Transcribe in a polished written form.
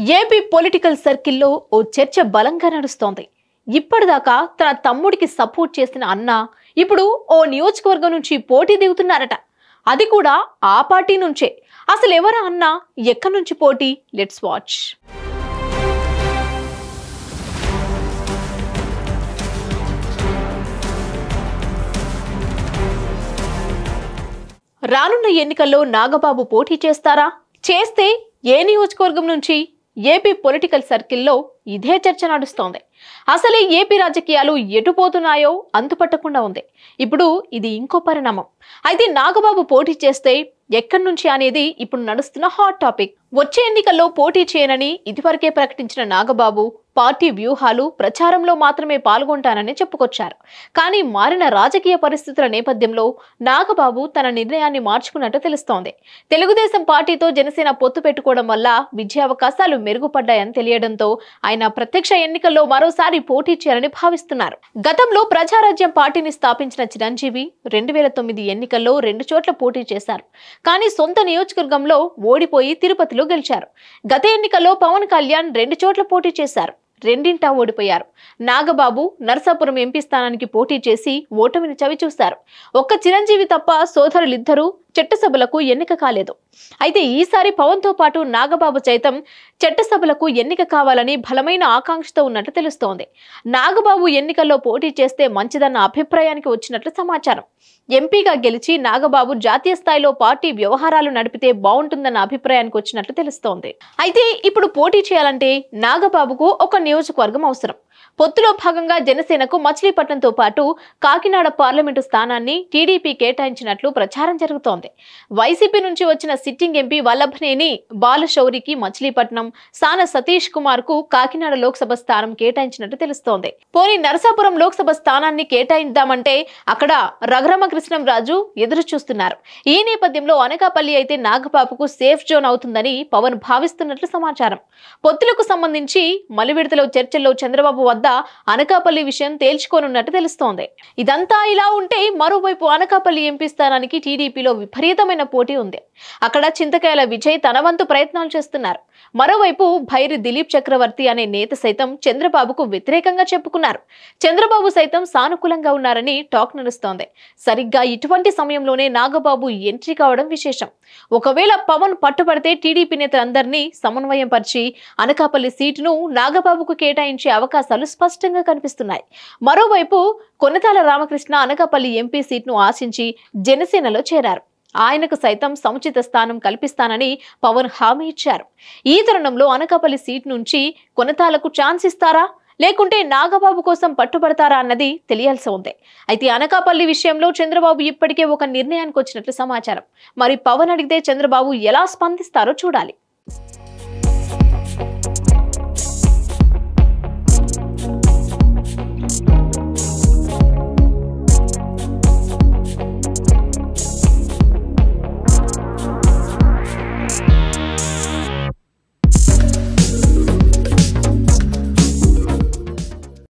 AP political సర్కిల్లో ఓ చర్చ బలంగా నడుస్తోంది. ఇప్పటిదాకా తన తమ్ముడికి సపోర్ట్ చేసిన అన్న ఇప్పుడు ఓ నియోజకవర్గం నుంచి పోటీ దిగుతున్నారట. అది కూడా ఆ పార్టీ నుంచే. అసలు ఎవరా అన్న, ఎక్కడి నుంచి పోటీ? Let's watch. రానున్న ఎన్నికల్లో నాగబాబు పోటీ చేస్తారా? చేస్తే ఏ నియోజకవర్గం నుంచి? ఏపీ పొలిటికల్ సర్కిల్లో ఇదే చర్చ నడుస్తోంది. అసలే ఏపీ రాజకీయాలు ఎటుపోతున్నాయో అంతుపట్టకుండా ఉంది. ఇప్పుడు ఇది ఇంకో పరిణామం. అయితే నాగబాబు పోటీ చేస్తే ఎక్కడి నుంచి అనేది ఇప్పుడు నడుస్తున్న హాట్ టాపిక్. వచ్చే ఎన్నికల్లో పోటీ చేయనని ఇదివరకే ప్రకటించిన నాగబాబు పార్టీ వ్యూహాలు, ప్రచారంలో మాత్రమే పాల్గొంటానని చెప్పుకొచ్చారు. కానీ మారిన రాజకీయ పరిస్థితుల నేపథ్యంలో నాగబాబు తన నిర్ణయాన్ని మార్చుకున్నట్టు తెలుస్తోంది. తెలుగుదేశం పార్టీతో జనసేన పొత్తు పెట్టుకోవడం వల్ల విజయావకాశాలు మెరుగుపడ్డాయని తెలియడంతో ఆయన ప్రత్యక్ష ఎన్నికల్లో మరోసారి పోటీ చేయాలని భావిస్తున్నారు. గతంలో ప్రజారాజ్యం పార్టీని స్థాపించిన చిరంజీవి 2009 ఎన్నికల్లో 2 చోట్ల పోటీ చేశారు. కానీ సొంత నియోజకవర్గంలో ఓడిపోయి తిరుపతిలో గెలిచారు. గత ఎన్నికల్లో పవన్ కళ్యాణ్ 2 చోట్ల పోటీ చేశారు. రెండింటా ఓడిపోయారు. నాగబాబు నరసాపురం ఎంపీ స్థానానికి పోటీ చేసి ఓటమిని చవిచూశారు. ఒక్క చిరంజీవి తప్ప సోదరులిద్దరూ చట్టసభలకు ఎన్నిక కాలేదు. అయితే ఈసారి పవన్ తో పాటు నాగబాబు సైతం చట్టసభలకు ఎన్నిక కావాలని బలమైన ఆకాంక్షతో ఉన్నట్టు తెలుస్తోంది. నాగబాబు ఎన్నికల్లో పోటీ చేస్తే మంచిదన్న అభిప్రాయానికి వచ్చినట్లు సమాచారం. ఎంపీగా గెలిచి నాగబాబు జాతీయ స్థాయిలో పార్టీ వ్యవహారాలు నడిపితే బాగుంటుందన్న అభిప్రాయానికి వచ్చినట్లు తెలుస్తోంది. అయితే ఇప్పుడు పోటీ చేయాలంటే నాగబాబుకు ఒక నియోజకవర్గం అవసరం. పొత్తులో భాగంగా జనసేనకు మచిలీపట్నంతో పాటు కాకినాడ పార్లమెంటు స్థానాన్ని టీడీపీ కేటాయించినట్లు ప్రచారం జరుగుతోంది. వైసీపీ నుంచి వచ్చిన సిట్టింగ్ ఎంపీ వల్లభనేని బాలశౌరికి మచిలీపట్నం, సాన సతీష్ కుమార్ కు కాకినాడ లోక్సభ స్థానం కేటాయించినట్టు తెలుస్తోంది. పోనీ నరసాపురం లోక్సభ స్థానాన్ని కేటాయిద్దామంటే అక్కడ రఘురామకృష్ణంరాజు ఎదురు చూస్తున్నారు. ఈ నేపథ్యంలో అనకాపల్లి అయితే నాగబాబుకు సేఫ్ జోన్ అవుతుందని పవన్ భావిస్తున్నట్లు సమాచారం. పొత్తులకు సంబంధించి మలివిడతలో చర్చల్లో చంద్రబాబు వద్ద అనకాపల్లి విషయం తేల్చుకోనున్నట్టు తెలుస్తోంది. ఇదంతా ఇలా ఉంటే మరోవైపు అనకాపల్లి ఎంపీ స్థానానికి టీడీపీలో విపరీతమైన పోటీ ఉంది. అక్కడ చింతకాయల విజయ్ తన వంతు ప్రయత్నాలు చేస్తున్నారు. మరోవైపు భైరి దిలీప్ చక్రవర్తి అనే నేత సైతం చంద్రబాబుకు వ్యతిరేకంగా చెప్పుకున్నారు. చంద్రబాబు సైతం సానుకూలంగా ఉన్నారని టాక్ నడుస్తోంది. సరిగ్గా ఇటువంటి సమయంలోనే నాగబాబు ఎంట్రీ కావడం విశేషం. ఒకవేళ పవన్ పట్టుబడితే టీడీపీ నేతలందరినీ సమన్వయం పరిచి అనకాపల్లి సీటును నాగబాబుకు కేటాయించే అవకాశాలు స్పష్టంగా కనిపిస్తున్నాయి. మరోవైపు కొనతాల రామకృష్ణ అనకాపల్లి ఎంపీ సీట్ను ఆశించి జనసేనలో చేరారు. ఆయనకు సైతం సముచిత స్థానం కల్పిస్తానని పవన్ హామీ ఇచ్చారు. ఈ తరుణంలో అనకాపల్లి సీట్ నుంచి కొనతాలకు ఛాన్స్ ఇస్తారా, లేకుంటే నాగబాబు కోసం పట్టుబడతారా అన్నది తెలియాల్సి ఉంది. అయితే అనకాపల్లి విషయంలో చంద్రబాబు ఇప్పటికే ఒక నిర్ణయానికి వచ్చినట్లు సమాచారం. మరి పవన్ అడిగితే చంద్రబాబు ఎలా స్పందిస్తారో చూడాలి.